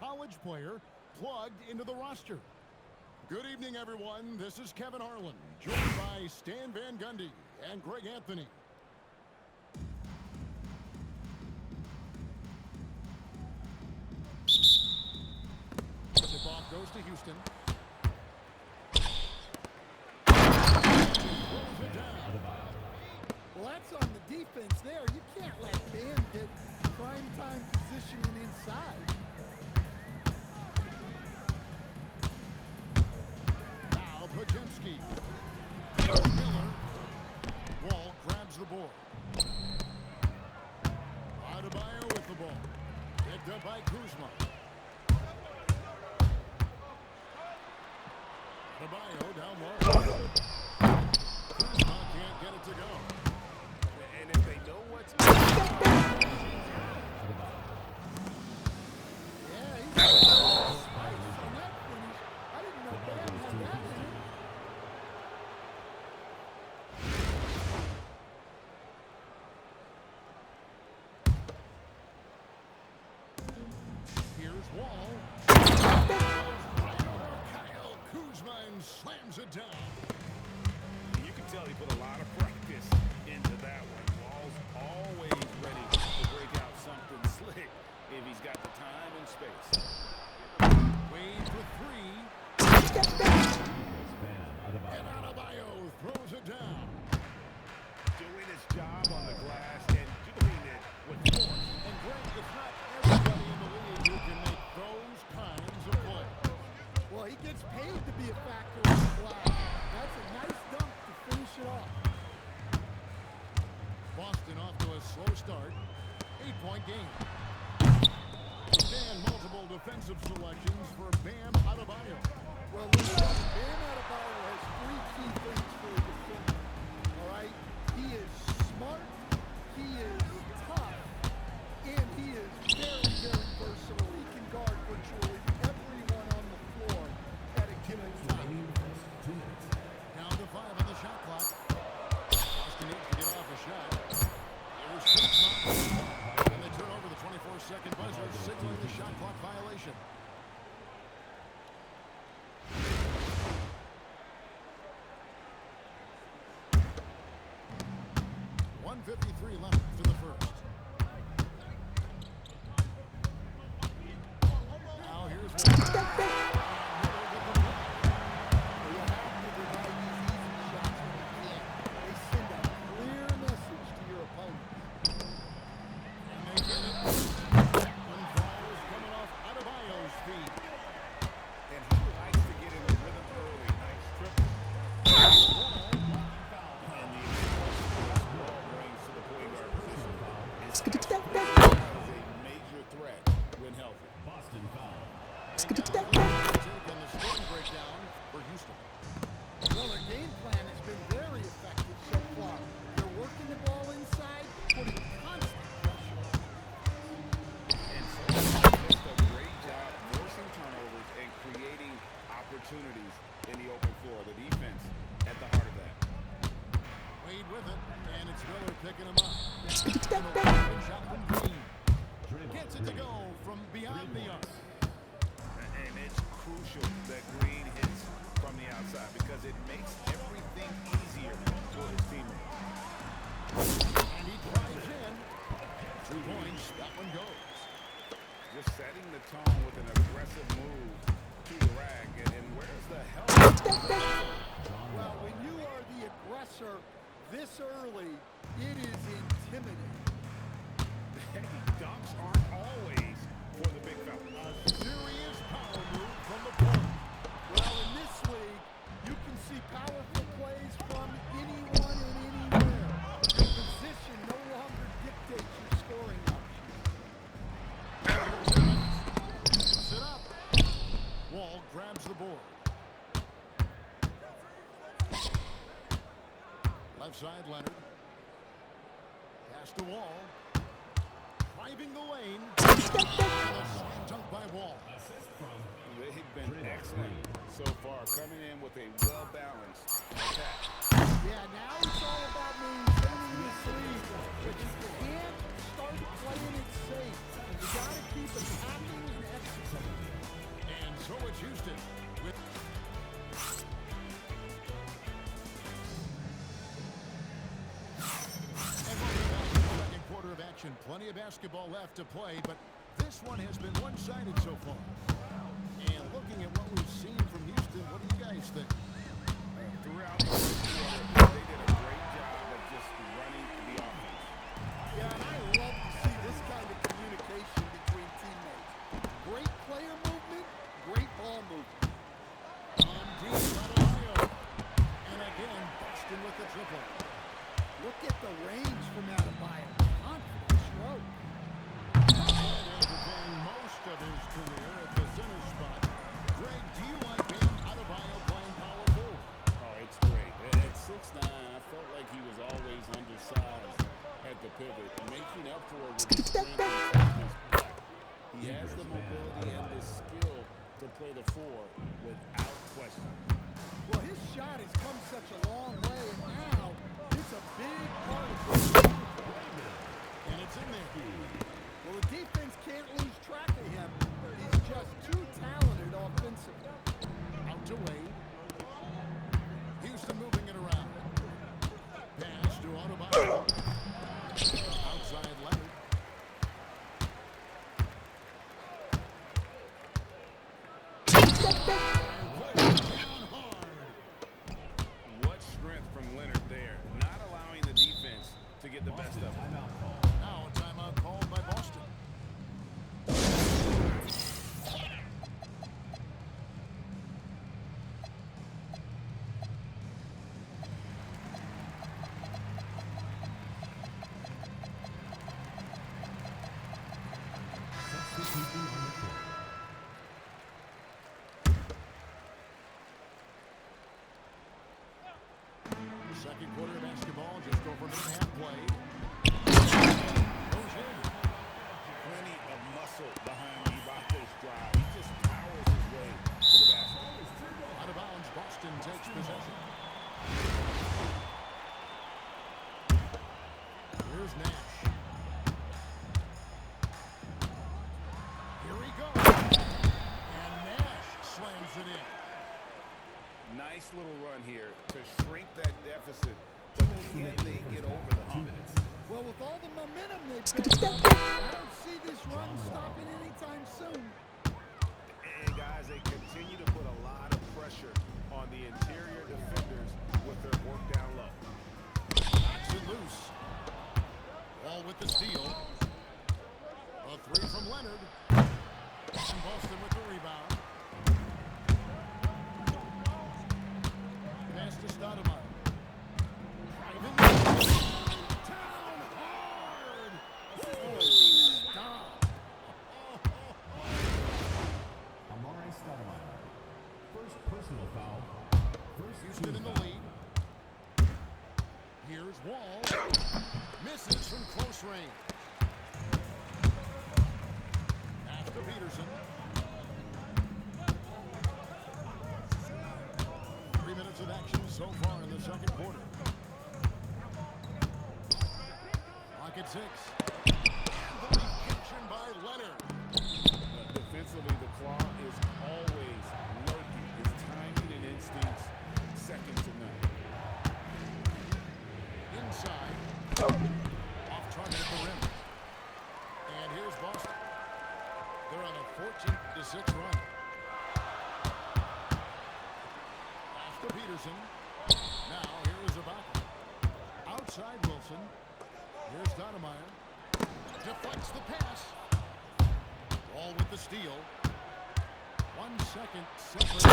college player plugged into the roster. Good evening, everyone. This is Kevin Harlan, joined by Stan Van Gundy and Greg Anthony. Tip-off goes to Houston. Well, that's on the defense there. You can't let Bam get prime-time positioning inside. Now Pajemski. Miller. Wall grabs the ball. Adebayo with the ball. Picked up by Kuzma. Adebayo down low. Kuzma can't get it to go. And if they know what's Yeah, he's got spikes on that finish. I didn't know Bam had that in it. Here's Wall. Kyle Kuzma and slams it down. You can tell he put a lot of practice into that one. Wall's always ready to break out something slick if he's got the time and space. Wade for three. And Adebayo throws it down. Doing his job on the glass and doing it with force. And Greg, it's not everybody in the league who can make those kinds of plays. Well, he gets paid to be a factor in the glass. That's a nice dunk to finish it off. Boston off to a slow start. 8-point game. And multiple defensive selections for Bam Adebayo. Well, look, Bam Adebayo has three key things for a defender. All right? He is smart, he is tough, and he is very, very versatile. He can guard virtually everyone on the floor at a given time. Down to 5 on the shot clock. Boston needs to get off a shot. Here's Kuzma. And they turn over the 24-second buzzer, signaling the shot clock violation. .153 left in the first. Now here's one. They send a clear message to your opponent. And they get it. One foul is coming off Adebayo's feet. And he likes to get in the rhythm early. Nice triple. And the explosive ball brings to the point guard position is a major threat when healthy. Boston foul. Take on the scoring breakdown for Houston. Well, their game plan has been very effective so far. They're working the ball inside, putting constant pressure on. And so just a great job forcing turnovers and creating opportunities in the open floor. The defense at the heart of that. Wade with it, and it's Miller picking him up. Shot from Green. Gets it to go from beyond the arc. And it's crucial that Green hits from the outside because it makes everything easier for his teammates. And he drives in. 2 points, that one goes. Just setting the tone with an aggressive move to the rack. And where's the help? Well, when you are the aggressor this early, it is intimidating. Hey, dunks aren't always for the big fella. A serious power move from the point. Well, in this league, you can see powerful plays from anyone and anywhere. Your position no longer dictates your scoring options. Puts it up. Wall grabs the board. Left side, Leonard. Pass to Wall. Driving the lane. And a slam dunk by Wall. They've been excellent so far, coming in with a well-balanced attack. Yeah, now it's all about maintaining this lead, but you can't start playing it safe. You got to keep attacking and executing. it's Houston with... And we're back in the second quarter of action. Plenty of basketball left to play, but this one has been one-sided so far. And looking at what we've seen from Houston, what do you guys think? Throughout the first quarter, they did a great job of just running the offense. Yeah, and I love to see this kind of communication between teammates. Great player movement, great ball movement. On deep, Adebayo. And again, Boston with the triple. Look at the range from Adebayo. Confident stroke. Entertaining most of his career at the center spot. Greg, do you like him? Adebayo playing power forward? Oh, it's great. At 6'9", I felt like he was always undersized at the pivot, making up for it with his strength and toughness. He has the mobility and the skill to play the four without question. Well, his shot has come such a long way, and now it's a big part of this. And it's in there. Well, the defense can't lose track of him. He's just too talented offensively. Out to Wade. Houston moving it around. Pass to Adebayo. Outside Leonard. Down hard. What strength from Leonard there, not allowing the defense to get the best of him. Now a timeout called by Boston. Second quarter of basketball, just over a minute and a half played. Goes in. Plenty of muscle behind Ibaka's drive. He just powers his way to the basket. Out of bounds, Boston takes possession. Here's Nash. Here he goes. And Nash slams it in. Nice little run here to shrink that deficit, but can they get over the hump? Well, with all the momentum they've got, I don't see this run stopping anytime soon. And guys, they continue to put a lot of pressure on the interior defenders with their work down low. Knocks it loose. Wall with the steal. A three from Leonard. And Boston with the rebound. Pass to Stoudemire. Driving. Down hard. Oh, stop. Amari Stoudemire. First personal foul. First Houston in the lead. Here's Wall. Misses from close range. Pass to Peterson. 3 minutes of action so far in the second quarter. Clock at 6. And the reaction by Leonard. Defensively, the claw is always lurking. His timing and instincts, second to none. Inside. Off target at the rim. And here's Boston. They're on a 14-6 run. Pass to Peterson. Now here is Ibaka. Outside Wilson. Here's Stoudemire. Deflects the pass. Wall with the steal. 1 second separate.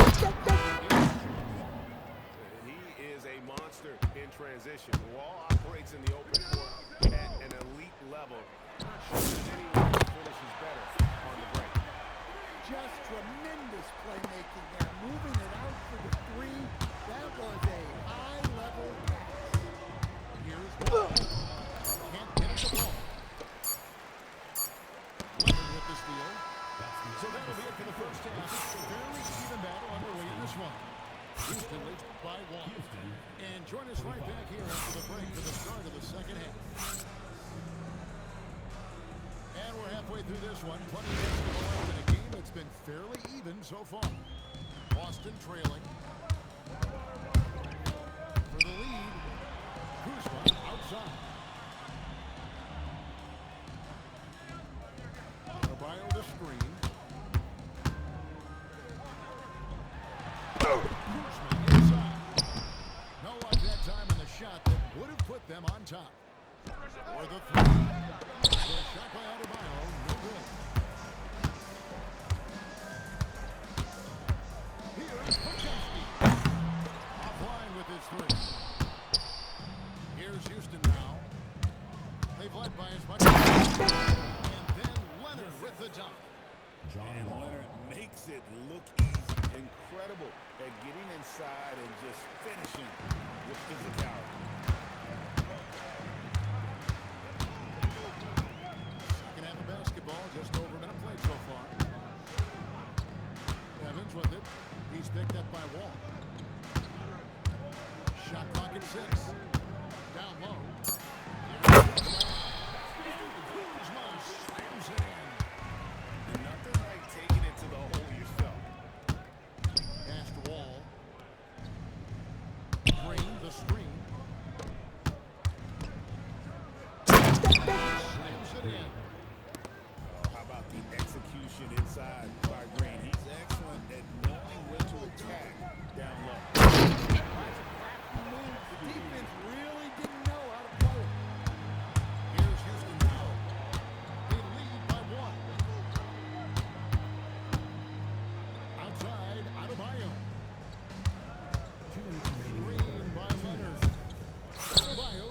He is a monster in transition. Wall operates in the open court at an elite level. Not sure there's anyone who finishes better on the break. Just tremendous playmaking there. Moving it out for the three. That was a high-level pass. Here's Wall. Can't get it to ball. Leonard with the steal. So that'll be it for the first half. It's a fairly even battle underway in this one. Houston leads by 1. And join us right back here after the break for the start of the second half. And we're halfway through this one. Plenty of basketball left in a game that's been fairly even so far. Boston trailing. For the lead, Kuzma outside. Adebayo the screen. Kuzma inside. No luck that time in the shot that would have put them on top. Or the three. The shot by Adebayo, no good. Here's Podziemski. Offline with his three. Here's Houston now. They've led by as much as... And then Leonard with the dunk. And Leonard makes it look easy. Incredible at getting inside and just finishing with physicality. Second half of basketball, just over a minute played so far. Evans with it. He's picked up by Wall. Shot clock at 6. Down low. Kuzma slams it in. Nothing like taking it to the hole yourself. Pass to Wall. Green, the screen. Slams it in. How about the execution inside by Green? He's excellent at knowing when to attack down low. The defense really didn't know how to play it. Here's Houston now. They lead by 1. Outside, Adebayo. Green by Leonard. Adebayo.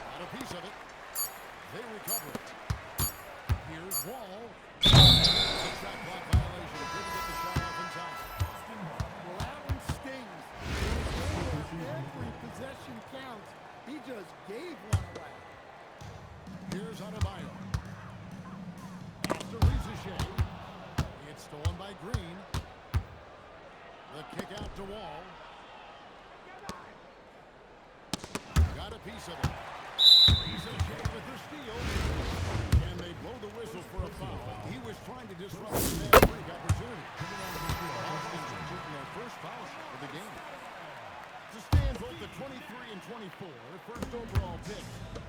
Got a piece of it. They recover it. Here's Wall. It's a shot clock violation. Couldn't get the shot off in time. Well, that one stings. Every possession counts. He just gave one away. Here's Adebayo. After Rizichet. It's stolen by Green. The kick out to Wall. Got a piece of it. Rizichet with the steal. And they blow the whistle for a foul. He was trying to disrupt the fast break opportunity. Boston's getting their first foul shot of the game. To stand both the 23 and 24, first overall pick,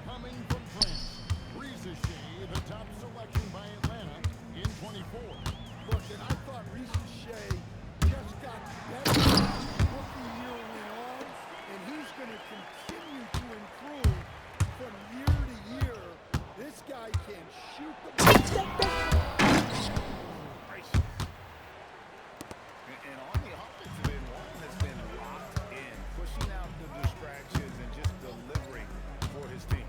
coming from France. Rizichet, the top selection by Atlanta in 24. Look, and I thought Rizichet just got better as his rookie year went on, and he's going to continue to improve from year to year. This guy can shoot the ball. And on the offensive end, Walton has been locked in, pushing out the distractions and just delivering for his team.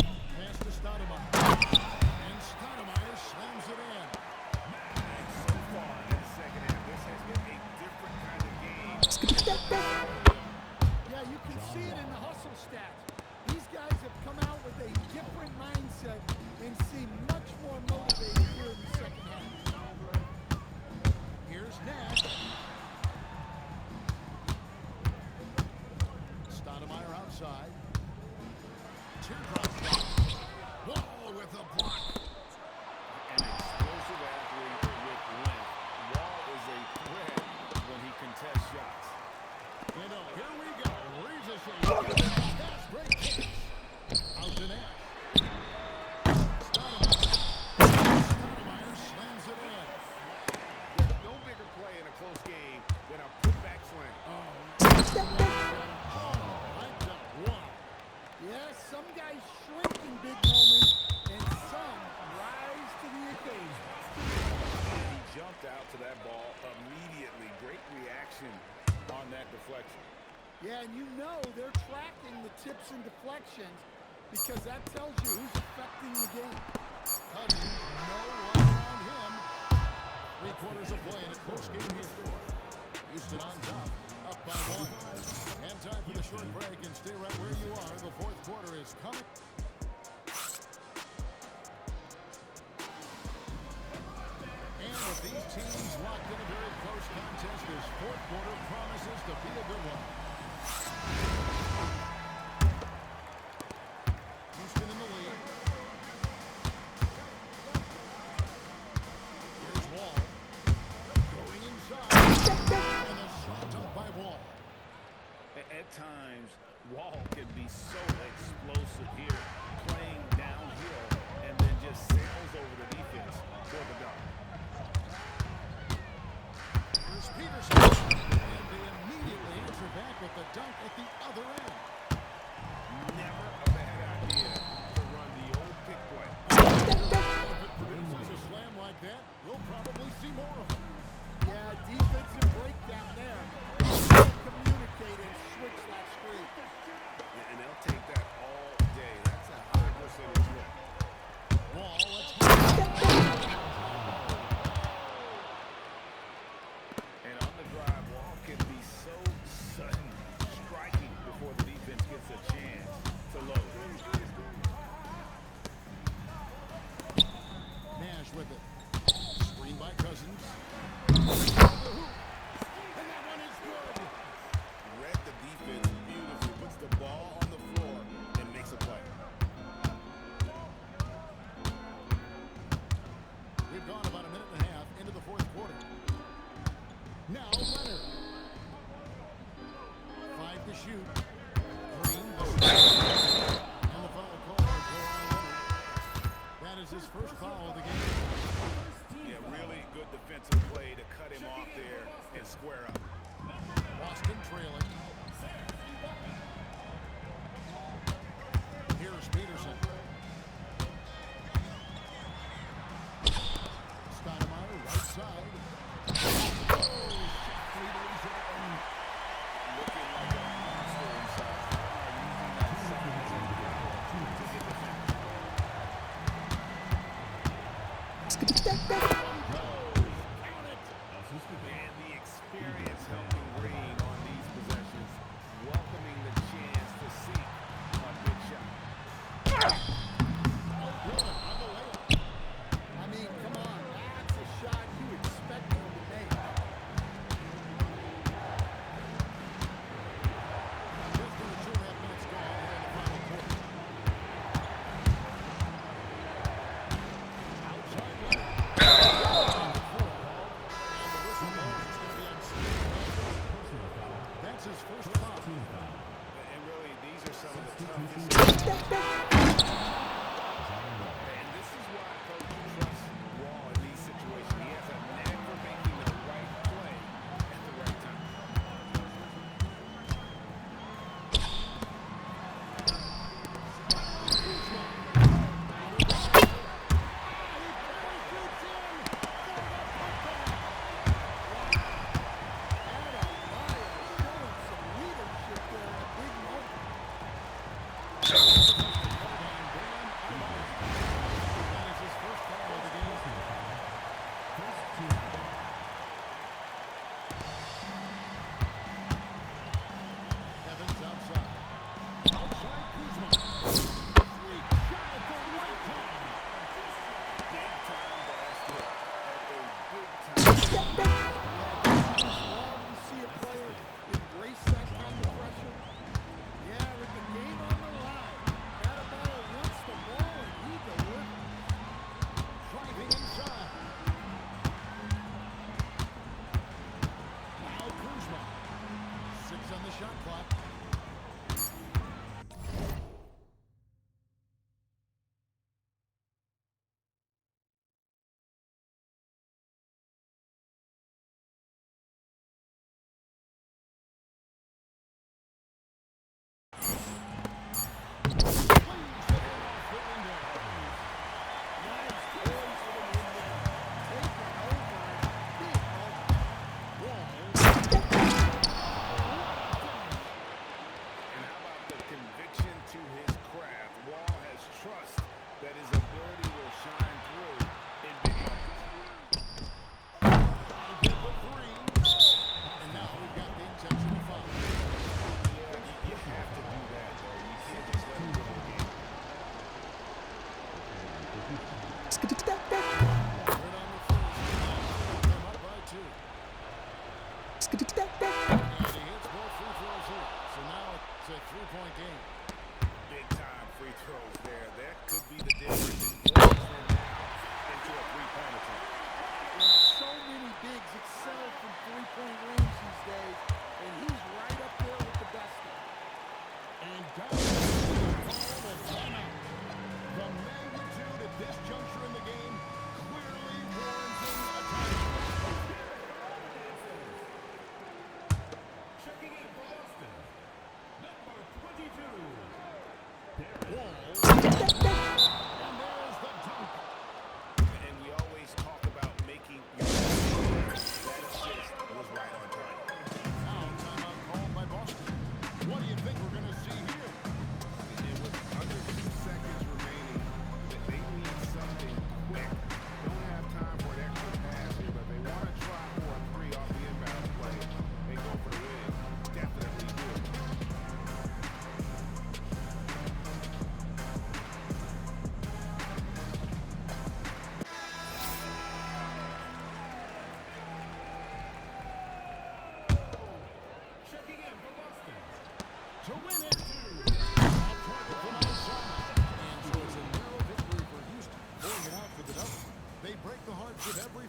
Pass to Stoudemire. And Stoudemire slams it in. And so far in the second half, this has been a different kind of game. Yeah, you can see it in the hustle stats. These guys have come out with a different mindset and seem much more motivated here in the second half. Here's Nash. Stoudemire outside. Teardrop shot. Wall with a block. An explosive athlete with length. Wall is a threat when he contests shots. You know, here we go. Rizichet. Pass break catch. Out to Nash. Stoudemire slams it in. There's no bigger play in a close game than a putback slam. Hyped up. Wow. Yeah, some guys shrink in big moments, and some rise to the occasion. He jumped out to that ball immediately. Great reaction on that deflection. Yeah, and you know they're tracking the tips and deflections because that tells you who's affecting the game. Hudson, no one around him. 3 quarters of play in a close game here. Houston on top, up by 1. And time for the short break, and stay right where you are. The fourth quarter is coming. And with these teams locked in a very close contest, this fourth quarter promises to be a good one. Houston in the lead. Here's Wall. Going square up. Boston trailing. Here's Peterson. Stoudemire, right side. Looking like a monster inside. Using that size to get the and the experience helping Green on these possessions, welcoming the chance to see a big shot. I mean, come on. That's a shot you expect him to make. Just under 2.5 minutes gone here in the final quarter. Outside left. And the whistle blows. It's going to be on Steve. That's his first foul. And really, these are some of the toughest. And this is why Coach trusts Wall in these situations. He has a knack for making the right play at the right time. That is his first foul of the game. Evans outside. Outside Kuzma. Sweet shot at the right time. Big time basket at a big time. Love to see a player embrace that kind of pressure. Yeah, with the game on the line, Adebayo wants the ball and he delivers. Driving inside. Now Kuzma. 6 on the shot clock. And how about the conviction to his craft? Wall has trust that his ability will shine through in big moments. Get the three. And now we've got the intentional foul. Yeah, you have to do that, though. You can't just let him go to the game. Right on the first. They're up by 2. And he hits both free throws here. So now it's a 3-point game. Big time free throws there. That could be the difference in going from that into a three-point attempt. So many bigs excel from three-point range these days, and he's right up there with the best of them. And down call the timeout. The magnitude at this juncture in the game clearly warranting a timeout. Checking in for Boston, number 22. Wall. And there's the dunk. And we always talk about making your that assist was right on time. Now timeout called by Boston. What do you think we're going to see here? And with under 2 seconds remaining, that they need something quick. Don't have time for an extra pass here, but they want to try for a 3 off the inbound play and go for the win. Definitely do it. Checking in for Boston, To win it. Off target from outside. And so it's a narrow victory for Houston. Pulling it out for the double. They break the hearts of every